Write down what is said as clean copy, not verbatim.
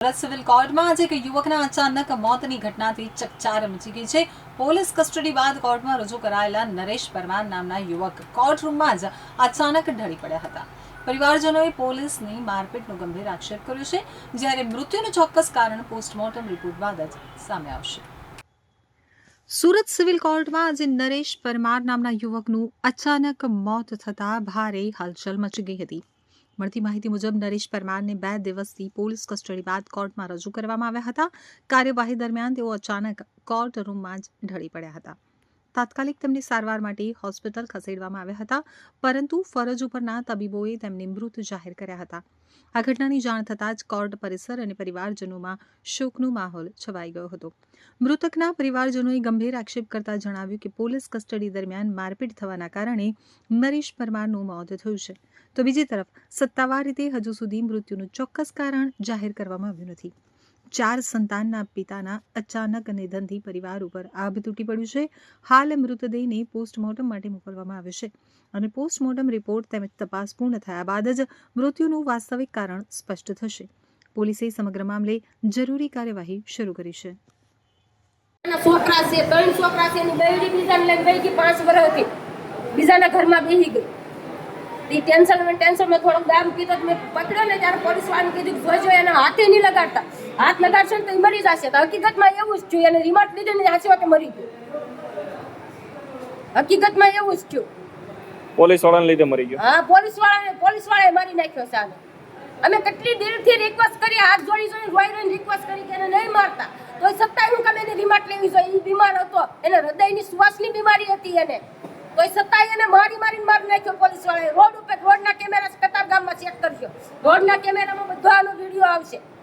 Surat civil કોર્ટમાં આજે એક યુવકના અચાનક મોતની ઘટનાથી ચકચાર મચી ગઈ છે। પોલીસ કસ્ટડી બાદ કોર્ટમાં રજૂ કરાયેલા નરેશ પરમાર નામના યુવક કોર્ટ રૂમમાં જ અચાનક ઢળી પડ્યા હતા। પરિવારજનોએ પોલીસની મારપીટનો ગંભીર આક્ષેપ કર્યો છે, જ્યારે મૃત્યુનું ચોક્કસ કારણ પોસ્ટમોર્ટમ રિપોર્ટ બાદ જ સામે આવશે। સુરત સિવિલ કોર્ટમાં આજે નરેશ પરમાર નામના યુવકનું અચાનક મોત થતાં ભારે હલચલ મચી ગઈ હતી। મળતી માહિતી મુજબ નરેશ પરમારને 2 દિવસથી પોલીસ કસ્ટડી બાદ કોર્ટમાં રજૂ કરવામાં આવ્યા હતા। કાર્યવાહી દરમિયાન તેઓ અચાનક કોર્ટ રૂમમાં જ ઢળી પડ્યા હતા। તાત્કાલિક તેમને સારવાર માટે હોસ્પિટલ ખસેડવામાં આવ્યા હતા, પરંતુ ફરજ ઉપરના તબીબોએ તેમને મૃત જાહેર કર્યા હતા। આ ઘટનાની જાણ થતાં જ કોર્ટ પરિસર અને પરિવારજનોમાં શોકનો માહોલ છવાઈ ગયો હતો। મૃતકના પરિવારજનોએ ગંભીર આક્ષેપ કરતા જણાવ્યું કે પોલીસ કસ્ટડી દરમિયાન મારપીટ થવાના કારણે નરેશ પરમારનું મોત થયું છે, તો બીજી તરફ સત્તાવાર રીતે હજુ સુધી મૃત્યુનું ચોક્કસ કારણ જાહેર કરવામાં આવ્યું નથી। 4 સંતાનના પિતાના અચાનક નિધનથી પરિવાર ઉપર આભ તૂટી પડ્યું છે। હાલ મૃતદેહને પોસ્ટમોર્ટમ માટે મોકલવામાં આવ્યો છે અને પોસ્ટમોર્ટમ રિપોર્ટ તેમજ તપાસ પૂર્ણ થયા બાદ જ મૃત્યુનું વાસ્તવિક કારણ સ્પષ્ટ થશે। પોલીસે સમગ્ર મામલે જરૂરી કાર્યવાહી શરૂ કરી છે। છોકરા છે, 3 છોકરા છે, એની બૈરી બીજાને લઈને ગઈ કે 5 વર્ષથી બીજાના ઘરમાં બેસી ગઈ। એ ટેન્શનમાં થોડોક દારૂ પીતો મેં પકડ્યો ને ત્યારે પોલીસ વાળાને કીધું કે જોજો એને હાથે નહીં લગાડતા, હાથ લગાડશે ને તો એ મરી જશે। તો હકીકતમાં એવું જ થયું, એને રિમોટ લીધો ને હાચી વાતે મરી ગયો। હકીકતમાં એવું જ થયું, પોલીસ વાળાને લીધે મરી ગયો। હા, પોલીસ વાળાએ મારી નાખ્યો છે આને। અમે કેટલી દિલથી રિક્વેસ્ટ કરી, હાથ જોડી રોઈને રિક્વેસ્ટ કરી કે એને નહીં મારતા, તો છતાંય હું કેમ એની રિમોટ લેવી જોઈએ? એ બીમાર હતો, એને હૃદયની શ્વાસની બીમારી હતી એને, તો છતાંય એને મારી નાખ્યો પોલીસ વાળાએ। રોડના કેમેરા કતારગામમાં ચેક કરજો, રોડના કેમેરામાં બધો આનો વિડીયો આવશે।